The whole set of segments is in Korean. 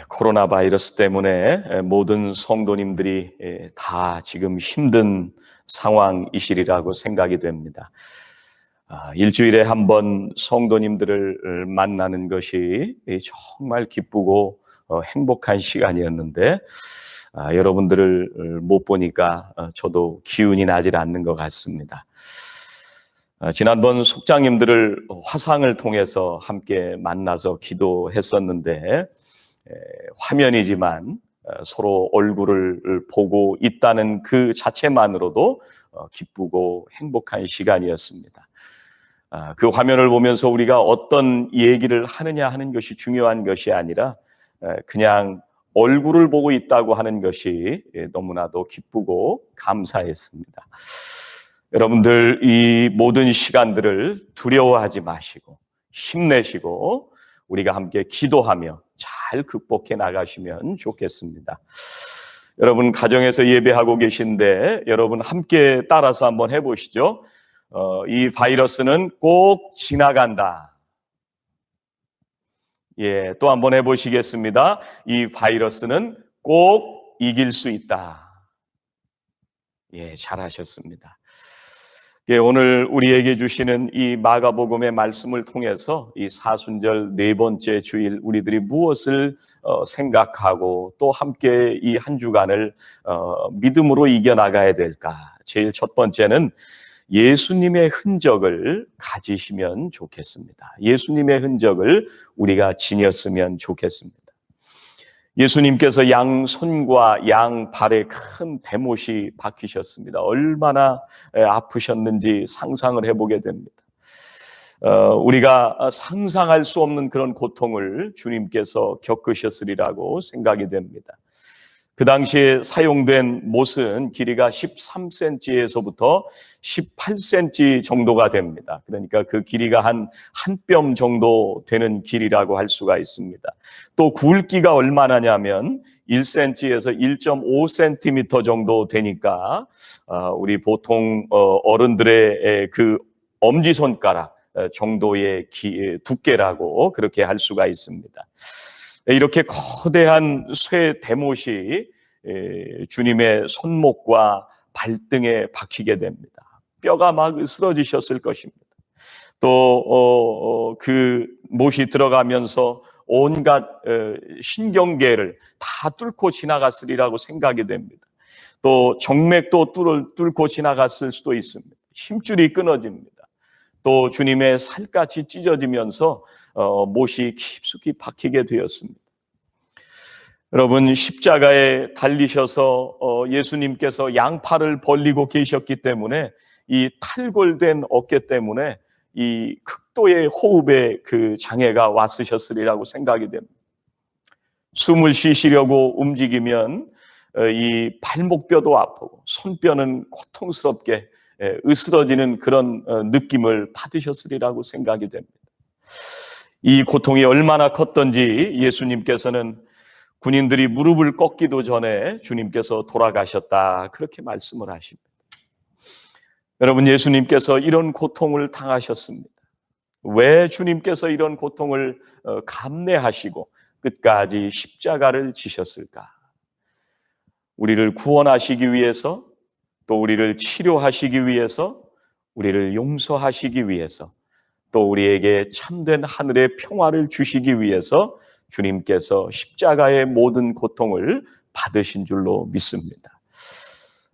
코로나 바이러스 때문에 모든 성도님들이 다 지금 힘든 상황이시리라고 생각이 됩니다. 일주일에 한 번 성도님들을 만나는 것이 정말 기쁘고 행복한 시간이었는데, 여러분들을 못 보니까 저도 기운이 나질 않는 것 같습니다. 지난번 속장님들을 화상을 통해서 함께 만나서 기도했었는데, 화면이지만 서로 얼굴을 보고 있다는 그 자체만으로도 기쁘고 행복한 시간이었습니다. 그 화면을 보면서 우리가 어떤 얘기를 하느냐 하는 것이 중요한 것이 아니라 그냥 얼굴을 보고 있다고 하는 것이 너무나도 기쁘고 감사했습니다. 여러분들 이 모든 시간들을 두려워하지 마시고 힘내시고 우리가 함께 기도하며 잘 극복해 나가시면 좋겠습니다. 여러분 가정에서 예배하고 계신데 여러분 함께 따라서 한번 해보시죠. 이 바이러스는 꼭 지나간다. 또 한번 해보시겠습니다. 이 바이러스는 꼭 이길 수 있다. 잘하셨습니다. 오늘 우리에게 주시는 이 마가복음의 말씀을 통해서 이 사순절 네 번째 주일 우리들이 무엇을 생각하고 또 함께 이 한 주간을 믿음으로 이겨나가야 될까? 제일 첫 번째는 예수님의 흔적을 가지시면 좋겠습니다. 예수님의 흔적을 우리가 지녔으면 좋겠습니다. 예수님께서 양손과 양발에 큰 대못이 박히셨습니다. 얼마나 아프셨는지 상상을 해보게 됩니다. 우리가 상상할 수 없는 그런 고통을 주님께서 겪으셨으리라고 생각이 됩니다. 그 당시에 사용된 못은 길이가 13cm에서부터 18cm 정도가 됩니다. 그러니까 그 길이가 한 뼘 정도 되는 길이라고 할 수가 있습니다. 또 굵기가 얼마나냐면 1cm에서 1.5cm 정도 되니까 우리 보통 어른들의 그 엄지손가락 정도의 두께라고 그렇게 할 수가 있습니다. 이렇게 거대한 쇠 대못이 주님의 손목과 발등에 박히게 됩니다. 뼈가 막 으스러지셨을 것입니다. 또 그 못이 들어가면서 온갖 신경계를 다 뚫고 지나갔으리라고 생각이 됩니다. 또 정맥도 뚫고 지나갔을 수도 있습니다. 힘줄이 끊어집니다. 또 주님의 살갗이 찢어지면서 못이 깊숙이 박히게 되었습니다. 여러분 십자가에 달리셔서 예수님께서 양팔을 벌리고 계셨기 때문에 이 탈골된 어깨 때문에 이 극도의 호흡에 그 장애가 왔으셨으리라고 생각이 됩니다. 숨을 쉬시려고 움직이면 이 발목뼈도 아프고 손뼈는 고통스럽게 으스러지는 그런 느낌을 받으셨으리라고 생각이 됩니다. 이 고통이 얼마나 컸던지 예수님께서는 군인들이 무릎을 꺾기도 전에 주님께서 돌아가셨다 그렇게 말씀을 하십니다. 여러분 예수님께서 이런 고통을 당하셨습니다. 왜 주님께서 이런 고통을 감내하시고 끝까지 십자가를 지셨을까? 우리를 구원하시기 위해서 또 우리를 치료하시기 위해서 우리를 용서하시기 위해서 또 우리에게 참된 하늘의 평화를 주시기 위해서 주님께서 십자가의 모든 고통을 받으신 줄로 믿습니다.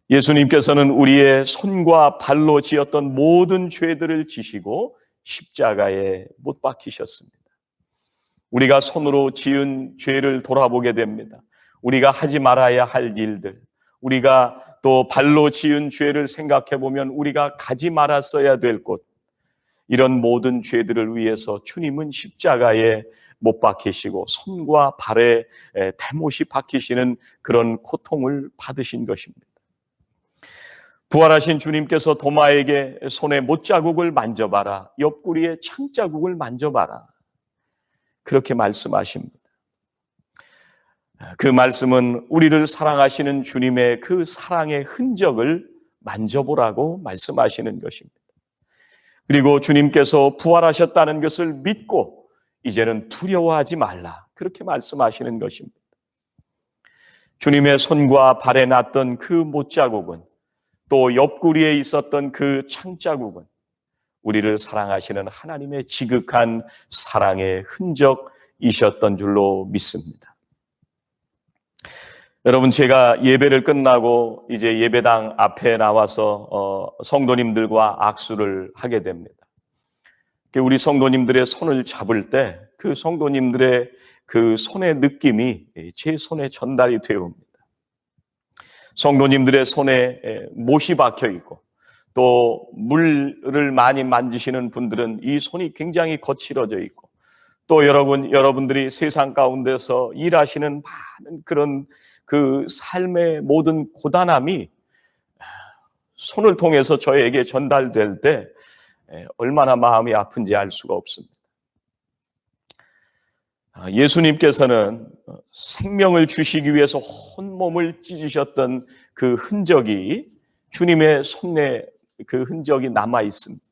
예수님께서는 우리의 손과 발로 지었던 모든 죄들을 지시고 십자가에 못 박히셨습니다. 우리가 손으로 지은 죄를 돌아보게 됩니다. 우리가 하지 말아야 할 일들, 우리가 또 발로 지은 죄를 생각해 보면 우리가 가지 말았어야 될 곳, 이런 모든 죄들을 위해서 주님은 십자가에 못 박히시고 손과 발에 대못이 박히시는 그런 고통을 받으신 것입니다. 부활하신 주님께서 도마에게 손에 못자국을 만져봐라, 옆구리에 창자국을 만져봐라 그렇게 말씀하십니다. 그 말씀은 우리를 사랑하시는 주님의 그 사랑의 흔적을 만져보라고 말씀하시는 것입니다. 그리고 주님께서 부활하셨다는 것을 믿고 이제는 두려워하지 말라. 그렇게 말씀하시는 것입니다. 주님의 손과 발에 났던 그 못자국은, 또 옆구리에 있었던 그 창자국은 우리를 사랑하시는 하나님의 지극한 사랑의 흔적이셨던 줄로 믿습니다. 여러분, 제가 예배를 끝나고 이제 예배당 앞에 나와서 성도님들과 악수를 하게 됩니다. 우리 성도님들의 손을 잡을 때 그 성도님들의 그 손의 느낌이 제 손에 전달이 되어 옵니다. 성도님들의 손에 못이 박혀 있고, 또 물을 많이 만지시는 분들은 이 손이 굉장히 거칠어져 있고, 또 여러분들이 세상 가운데서 일하시는 많은 그런 그 삶의 모든 고단함이 손을 통해서 저에게 전달될 때 얼마나 마음이 아픈지 알 수가 없습니다. 예수님께서는 생명을 주시기 위해서 온몸을 찢으셨던 그 흔적이, 주님의 손에 그 흔적이 남아 있습니다.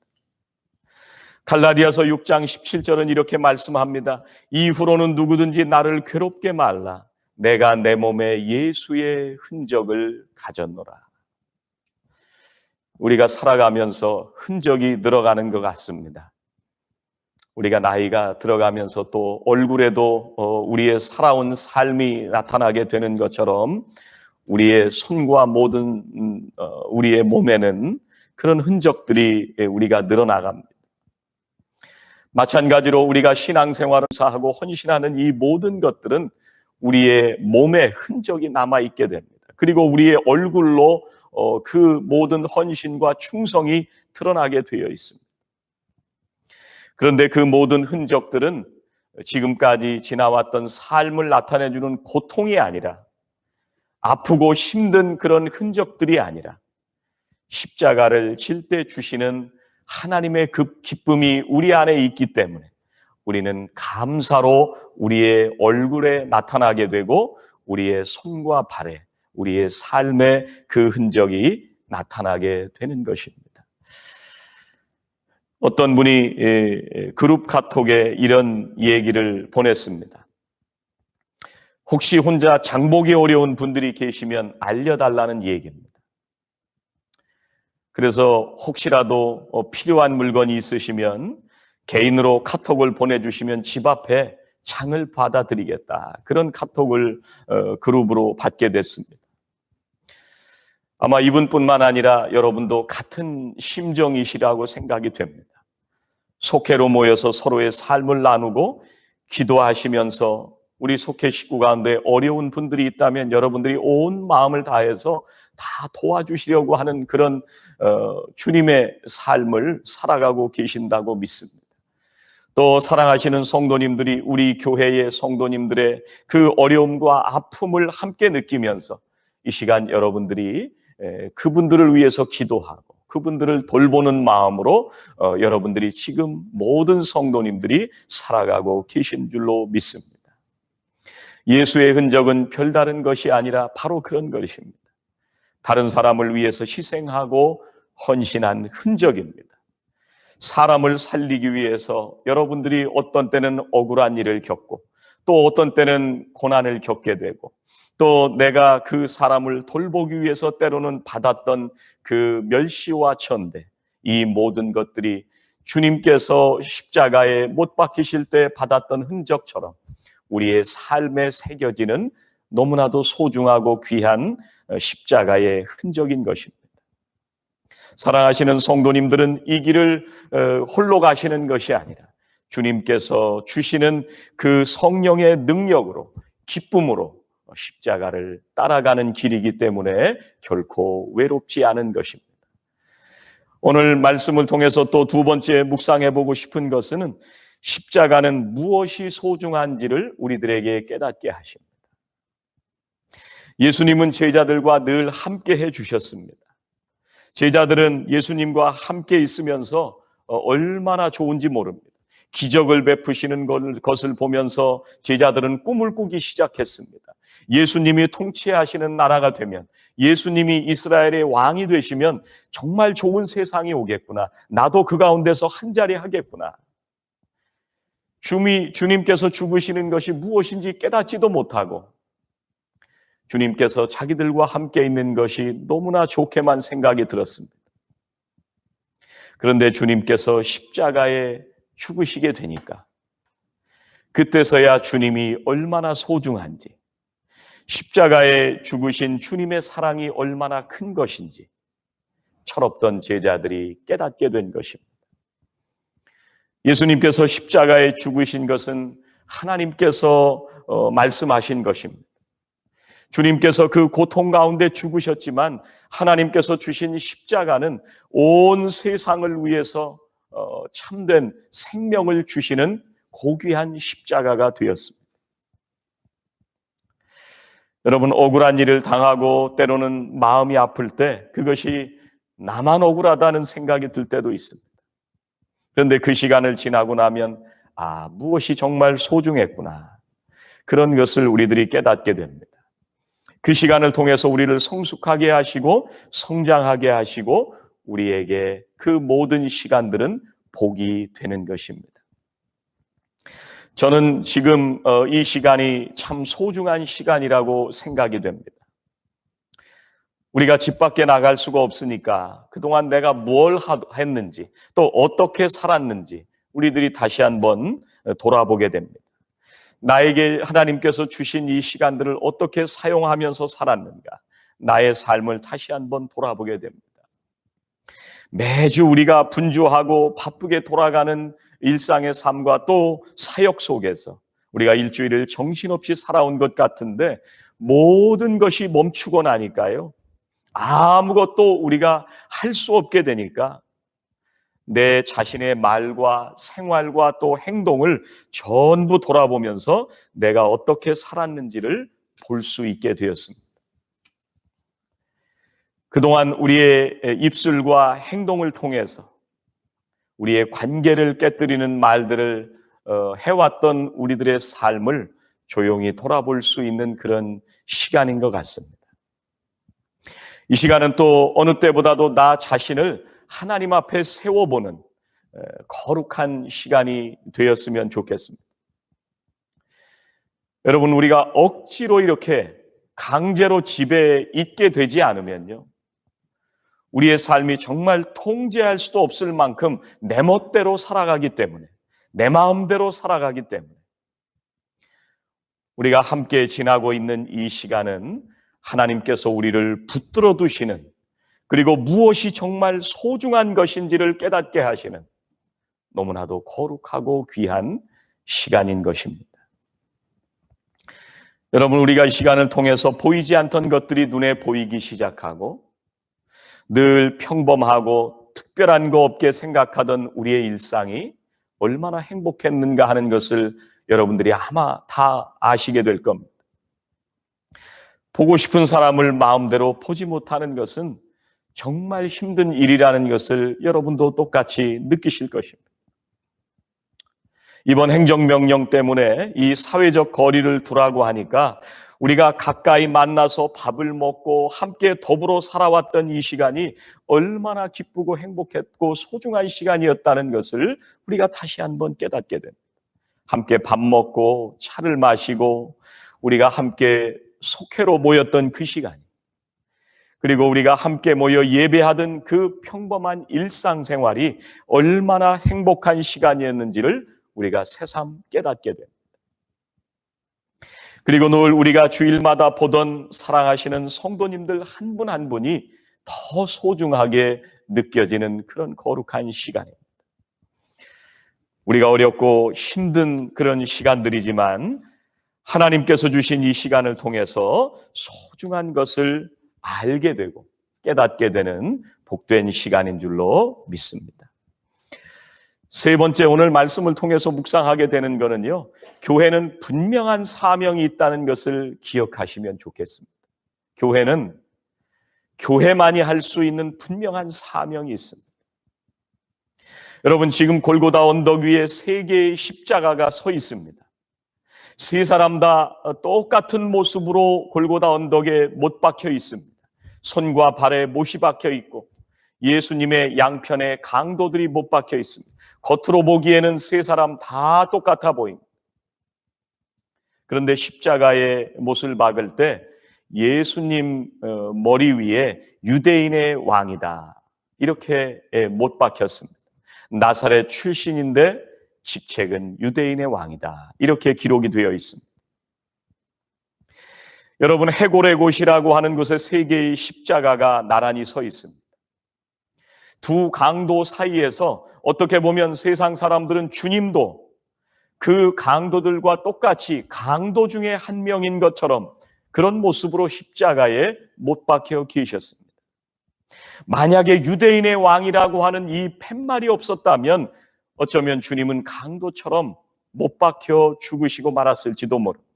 갈라디아서 6장 17절은 이렇게 말씀합니다. 이후로는 누구든지 나를 괴롭게 말라. 내가 내 몸에 예수의 흔적을 가졌노라. 우리가 살아가면서 흔적이 늘어가는 것 같습니다. 우리가 나이가 들어가면서 또 얼굴에도 우리의 살아온 삶이 나타나게 되는 것처럼 우리의 손과 모든 우리의 몸에는 그런 흔적들이 우리가 늘어나갑니다. 마찬가지로 우리가 신앙생활을 하고 헌신하는 이 모든 것들은 우리의 몸에 흔적이 남아있게 됩니다. 그리고 우리의 얼굴로 그 모든 헌신과 충성이 드러나게 되어 있습니다. 그런데 그 모든 흔적들은 지금까지 지나왔던 삶을 나타내주는 고통이 아니라, 아프고 힘든 그런 흔적들이 아니라, 십자가를 질 때 주시는 하나님의 그 기쁨이 우리 안에 있기 때문에 우리는 감사로 우리의 얼굴에 나타나게 되고, 우리의 손과 발에 우리의 삶의 그 흔적이 나타나게 되는 것입니다. 어떤 분이 그룹 카톡에 이런 얘기를 보냈습니다. 혹시 혼자 장보기 어려운 분들이 계시면 알려달라는 얘기입니다. 그래서 혹시라도 필요한 물건이 있으시면 개인으로 카톡을 보내주시면 집 앞에 장을 받아드리겠다. 그런 카톡을 그룹으로 받게 됐습니다. 아마 이분뿐만 아니라 여러분도 같은 심정이시라고 생각이 됩니다. 속회로 모여서 서로의 삶을 나누고 기도하시면서 우리 속회 식구 가운데 어려운 분들이 있다면 여러분들이 온 마음을 다해서 다 도와주시려고 하는 그런 주님의 삶을 살아가고 계신다고 믿습니다. 또 사랑하시는 성도님들이 우리 교회의 성도님들의 그 어려움과 아픔을 함께 느끼면서 이 시간 여러분들이 그분들을 위해서 기도하고 그분들을 돌보는 마음으로 여러분들이 지금 모든 성도님들이 살아가고 계신 줄로 믿습니다. 예수의 흔적은 별다른 것이 아니라 바로 그런 것입니다. 다른 사람을 위해서 희생하고 헌신한 흔적입니다. 사람을 살리기 위해서 여러분들이 어떤 때는 억울한 일을 겪고, 또 어떤 때는 고난을 겪게 되고, 또 내가 그 사람을 돌보기 위해서 때로는 받았던 그 멸시와 천대, 이 모든 것들이 주님께서 십자가에 못 박히실 때 받았던 흔적처럼 우리의 삶에 새겨지는 너무나도 소중하고 귀한 십자가의 흔적인 것입니다. 사랑하시는 성도님들은 이 길을 홀로 가시는 것이 아니라 주님께서 주시는 그 성령의 능력으로, 기쁨으로 십자가를 따라가는 길이기 때문에 결코 외롭지 않은 것입니다. 오늘 말씀을 통해서 또 두 번째 묵상해보고 싶은 것은 십자가는 무엇이 소중한지를 우리들에게 깨닫게 하십니다. 예수님은 제자들과 늘 함께 해주셨습니다. 제자들은 예수님과 함께 있으면서 얼마나 좋은지 모릅니다. 기적을 베푸시는 것을 보면서 제자들은 꿈을 꾸기 시작했습니다. 예수님이 통치하시는 나라가 되면, 예수님이 이스라엘의 왕이 되시면 정말 좋은 세상이 오겠구나. 나도 그 가운데서 한 자리 하겠구나. 주님께서 죽으시는 것이 무엇인지 깨닫지도 못하고 주님께서 자기들과 함께 있는 것이 너무나 좋게만 생각이 들었습니다. 그런데 주님께서 십자가에 죽으시게 되니까 그때서야 주님이 얼마나 소중한지, 십자가에 죽으신 주님의 사랑이 얼마나 큰 것인지 철없던 제자들이 깨닫게 된 것입니다. 예수님께서 십자가에 죽으신 것은 하나님께서 말씀하신 것입니다. 주님께서 그 고통 가운데 죽으셨지만 하나님께서 주신 십자가는 온 세상을 위해서 참된 생명을 주시는 고귀한 십자가가 되었습니다. 여러분, 억울한 일을 당하고 때로는 마음이 아플 때 그것이 나만 억울하다는 생각이 들 때도 있습니다. 그런데 그 시간을 지나고 나면 무엇이 정말 소중했구나, 그런 것을 우리들이 깨닫게 됩니다. 그 시간을 통해서 우리를 성숙하게 하시고 성장하게 하시고 우리에게 그 모든 시간들은 복이 되는 것입니다. 저는 지금 이 시간이 참 소중한 시간이라고 생각이 됩니다. 우리가 집 밖에 나갈 수가 없으니까 그동안 내가 뭘 했는지 또 어떻게 살았는지 우리들이 다시 한번 돌아보게 됩니다. 나에게 하나님께서 주신 이 시간들을 어떻게 사용하면서 살았는가, 나의 삶을 다시 한번 돌아보게 됩니다. 매주 우리가 분주하고 바쁘게 돌아가는 일상의 삶과 또 사역 속에서 우리가 일주일을 정신없이 살아온 것 같은데 모든 것이 멈추고 나니까요, 아무것도 우리가 할 수 없게 되니까 내 자신의 말과 생활과 또 행동을 전부 돌아보면서 내가 어떻게 살았는지를 볼 수 있게 되었습니다. 그동안 우리의 입술과 행동을 통해서 우리의 관계를 깨뜨리는 말들을 해왔던 우리들의 삶을 조용히 돌아볼 수 있는 그런 시간인 것 같습니다. 이 시간은 또 어느 때보다도 나 자신을 하나님 앞에 세워보는 거룩한 시간이 되었으면 좋겠습니다. 여러분, 우리가 억지로 이렇게 강제로 집에 있게 되지 않으면요, 우리의 삶이 정말 통제할 수도 없을 만큼 내 멋대로 살아가기 때문에, 내 마음대로 살아가기 때문에 우리가 함께 지나고 있는 이 시간은 하나님께서 우리를 붙들어 두시는, 그리고 무엇이 정말 소중한 것인지를 깨닫게 하시는 너무나도 거룩하고 귀한 시간인 것입니다. 여러분, 우리가 이 시간을 통해서 보이지 않던 것들이 눈에 보이기 시작하고 늘 평범하고 특별한 거 없게 생각하던 우리의 일상이 얼마나 행복했는가 하는 것을 여러분들이 아마 다 아시게 될 겁니다. 보고 싶은 사람을 마음대로 보지 못하는 것은 정말 힘든 일이라는 것을 여러분도 똑같이 느끼실 것입니다. 이번 행정명령 때문에 이 사회적 거리를 두라고 하니까 우리가 가까이 만나서 밥을 먹고 함께 더불어 살아왔던 이 시간이 얼마나 기쁘고 행복했고 소중한 시간이었다는 것을 우리가 다시 한번 깨닫게 됩니다. 함께 밥 먹고 차를 마시고 우리가 함께 속회로 모였던 그 시간이, 그리고 우리가 함께 모여 예배하던 그 평범한 일상생활이 얼마나 행복한 시간이었는지를 우리가 새삼 깨닫게 됩니다. 그리고 늘 우리가 주일마다 보던 사랑하시는 성도님들 한 분 한 분이 더 소중하게 느껴지는 그런 거룩한 시간입니다. 우리가 어렵고 힘든 그런 시간들이지만 하나님께서 주신 이 시간을 통해서 소중한 것을 알게 되고 깨닫게 되는 복된 시간인 줄로 믿습니다. 세 번째, 오늘 말씀을 통해서 묵상하게 되는 것은요, 교회는 분명한 사명이 있다는 것을 기억하시면 좋겠습니다. 교회는 교회만이 할 수 있는 분명한 사명이 있습니다. 여러분, 지금 골고다 언덕 위에 세 개의 십자가가 서 있습니다. 세 사람 다 똑같은 모습으로 골고다 언덕에 못 박혀 있습니다. 손과 발에 못이 박혀 있고 예수님의 양편에 강도들이 못 박혀 있습니다. 겉으로 보기에는 세 사람 다 똑같아 보입니다. 그런데 십자가의 못을 박을 때 예수님 머리 위에 유대인의 왕이다, 이렇게 못 박혔습니다. 나사렛 출신인데 직책은 유대인의 왕이다, 이렇게 기록이 되어 있습니다. 여러분, 해골의 곳이라고 하는 곳에 세 개의 십자가가 나란히 서 있습니다. 두 강도 사이에서 어떻게 보면 세상 사람들은 주님도 그 강도들과 똑같이 강도 중에 한 명인 것처럼 그런 모습으로 십자가에 못 박혀 계셨습니다. 만약에 유대인의 왕이라고 하는 이 팻말이 없었다면 어쩌면 주님은 강도처럼 못 박혀 죽으시고 말았을지도 모릅니다.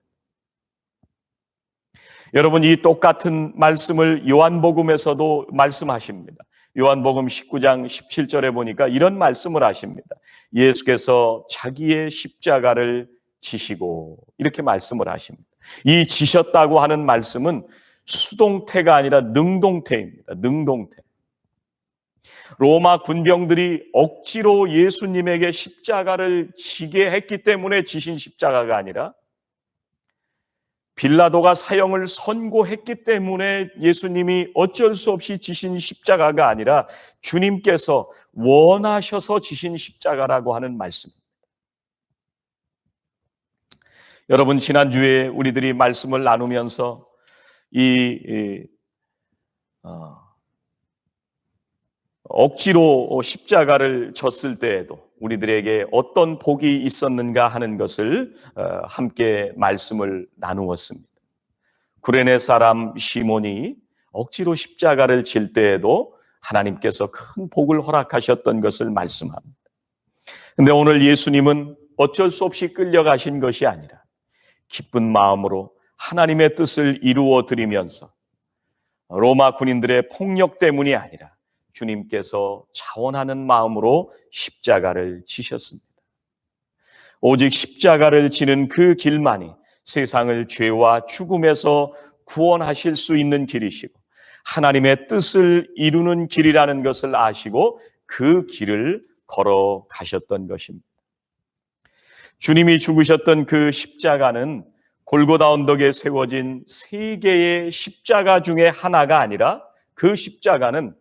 여러분, 이 똑같은 말씀을 요한복음에서도 말씀하십니다. 요한복음 19장 17절에 보니까 이런 말씀을 하십니다. 예수께서 자기의 십자가를 지시고, 이렇게 말씀을 하십니다. 이 지셨다고 하는 말씀은 수동태가 아니라 능동태입니다. 능동태. 로마 군병들이 억지로 예수님에게 십자가를 지게 했기 때문에 지신 십자가가 아니라 빌라도가 사형을 선고했기 때문에 예수님이 어쩔 수 없이 지신 십자가가 아니라 주님께서 원하셔서 지신 십자가라고 하는 말씀입니다. 여러분, 지난주에 우리들이 말씀을 나누면서 억지로 십자가를 졌을 때에도 우리들에게 어떤 복이 있었는가 하는 것을 함께 말씀을 나누었습니다. 구레네 사람 시몬이 억지로 십자가를 질 때에도 하나님께서 큰 복을 허락하셨던 것을 말씀합니다. 그런데 오늘 예수님은 어쩔 수 없이 끌려가신 것이 아니라 기쁜 마음으로 하나님의 뜻을 이루어 드리면서 로마 군인들의 폭력 때문이 아니라 주님께서 자원하는 마음으로 십자가를 지셨습니다. 오직 십자가를 지는 그 길만이 세상을 죄와 죽음에서 구원하실 수 있는 길이시고 하나님의 뜻을 이루는 길이라는 것을 아시고 그 길을 걸어가셨던 것입니다. 주님이 죽으셨던 그 십자가는 골고다 언덕에 세워진 세 개의 십자가 중에 하나가 아니라 그 십자가는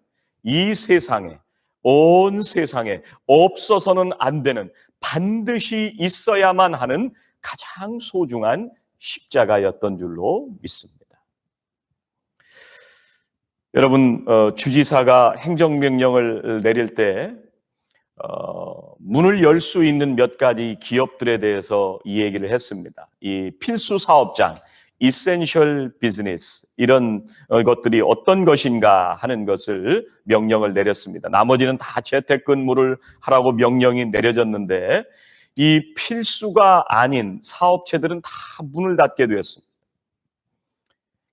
이 세상에, 온 세상에 없어서는 안 되는, 반드시 있어야만 하는 가장 소중한 십자가였던 줄로 믿습니다. 여러분, 주지사가 행정명령을 내릴 때 문을 열 수 있는 몇 가지 기업들에 대해서 이 얘기를 했습니다. 이 필수 사업장, essential business, 이런 것들이 어떤 것인가 하는 것을 명령을 내렸습니다. 나머지는 다 재택근무를 하라고 명령이 내려졌는데 이 필수가 아닌 사업체들은 다 문을 닫게 되었습니다.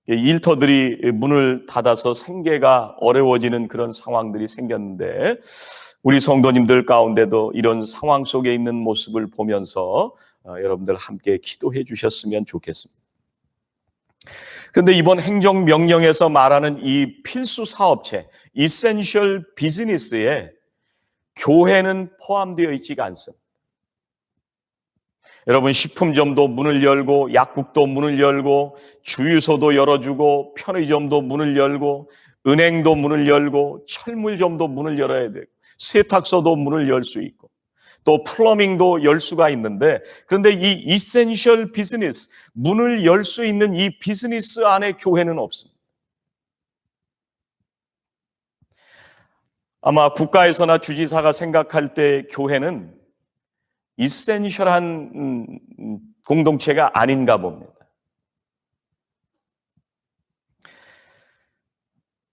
일터들이 문을 닫아서 생계가 어려워지는 그런 상황들이 생겼는데 우리 성도님들 가운데도 이런 상황 속에 있는 모습을 보면서 여러분들 함께 기도해 주셨으면 좋겠습니다. 그런데 이번 행정명령에서 말하는 이 필수 사업체, essential business에 교회는 포함되어 있지가 않습니다. 여러분, 식품점도 문을 열고 약국도 문을 열고 주유소도 열어주고 편의점도 문을 열고 은행도 문을 열고 철물점도 문을 열어야 되고 세탁소도 문을 열 수 있고 또 플러밍도 열 수가 있는데, 그런데 이 이센셜 비즈니스, 문을 열 수 있는 이 비즈니스 안에 교회는 없습니다. 아마 국가에서나 주지사가 생각할 때 교회는 이센셜한 공동체가 아닌가 봅니다.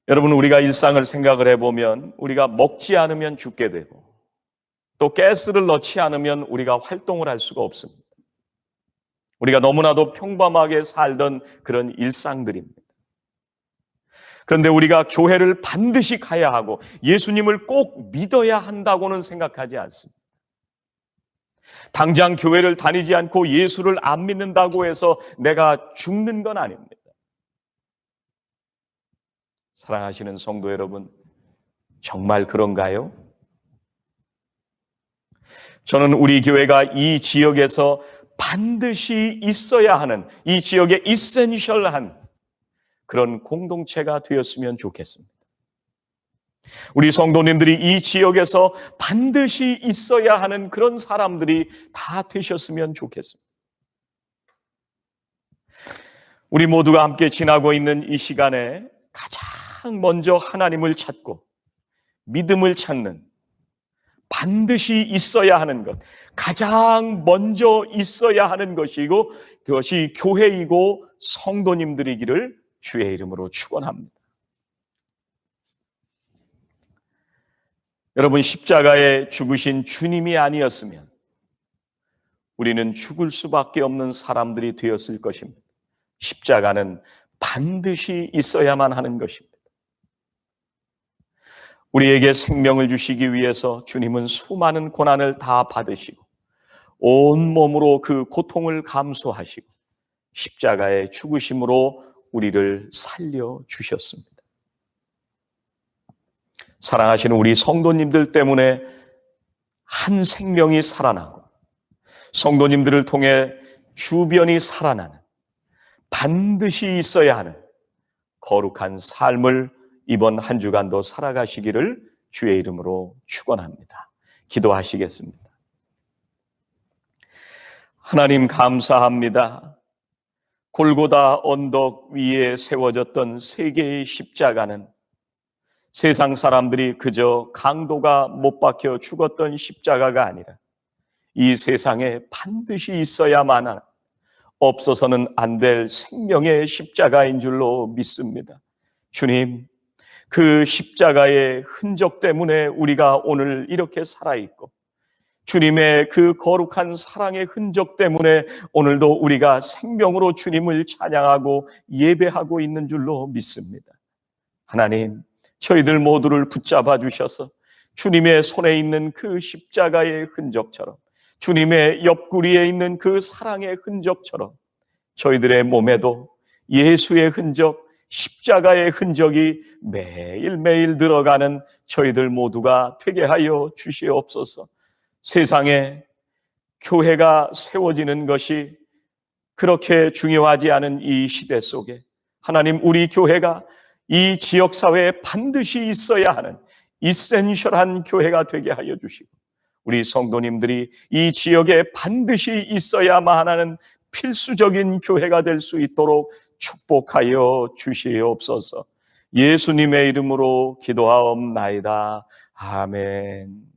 여러분, 우리가 일상을 생각을 해보면 우리가 먹지 않으면 죽게 되고 또 가스를 넣지 않으면 우리가 활동을 할 수가 없습니다. 우리가 너무나도 평범하게 살던 그런 일상들입니다. 그런데 우리가 교회를 반드시 가야 하고 예수님을 꼭 믿어야 한다고는 생각하지 않습니다. 당장 교회를 다니지 않고 예수를 안 믿는다고 해서 내가 죽는 건 아닙니다. 사랑하시는 성도 여러분, 정말 그런가요? 저는 우리 교회가 이 지역에서 반드시 있어야 하는, 이 지역의 이센셜한 그런 공동체가 되었으면 좋겠습니다. 우리 성도님들이 이 지역에서 반드시 있어야 하는 그런 사람들이 다 되셨으면 좋겠습니다. 우리 모두가 함께 지나고 있는 이 시간에 가장 먼저 하나님을 찾고 믿음을 찾는, 반드시 있어야 하는 것, 가장 먼저 있어야 하는 것이고 그것이 교회이고 성도님들이기를 주의 이름으로 축원합니다. 여러분, 십자가에 죽으신 주님이 아니었으면 우리는 죽을 수밖에 없는 사람들이 되었을 것입니다. 십자가는 반드시 있어야만 하는 것입니다. 우리에게 생명을 주시기 위해서 주님은 수많은 고난을 다 받으시고 온몸으로 그 고통을 감수하시고 십자가의 죽으심으로 우리를 살려주셨습니다. 사랑하시는 우리 성도님들 때문에 한 생명이 살아나고 성도님들을 통해 주변이 살아나는, 반드시 있어야 하는 거룩한 삶을 이번 한 주간도 살아가시기를 주의 이름으로 축원합니다. 기도하시겠습니다. 하나님, 감사합니다. 골고다 언덕 위에 세워졌던 세 개의 십자가는 세상 사람들이 그저 강도가 못 박혀 죽었던 십자가가 아니라 이 세상에 반드시 있어야만 하는, 없어서는 안 될 생명의 십자가인 줄로 믿습니다. 주님, 그 십자가의 흔적 때문에 우리가 오늘 이렇게 살아있고 주님의 그 거룩한 사랑의 흔적 때문에 오늘도 우리가 생명으로 주님을 찬양하고 예배하고 있는 줄로 믿습니다. 하나님, 저희들 모두를 붙잡아 주셔서 주님의 손에 있는 그 십자가의 흔적처럼, 주님의 옆구리에 있는 그 사랑의 흔적처럼 저희들의 몸에도 예수의 흔적, 십자가의 흔적이 매일매일 들어가는 저희들 모두가 되게 하여 주시옵소서. 세상에 교회가 세워지는 것이 그렇게 중요하지 않은 이 시대 속에 하나님, 우리 교회가 이 지역사회에 반드시 있어야 하는 이센셜한 교회가 되게 하여 주시고 우리 성도님들이 이 지역에 반드시 있어야만 하는 필수적인 교회가 될 수 있도록 축복하여 주시옵소서. 예수님의 이름으로 기도하옵나이다. 아멘.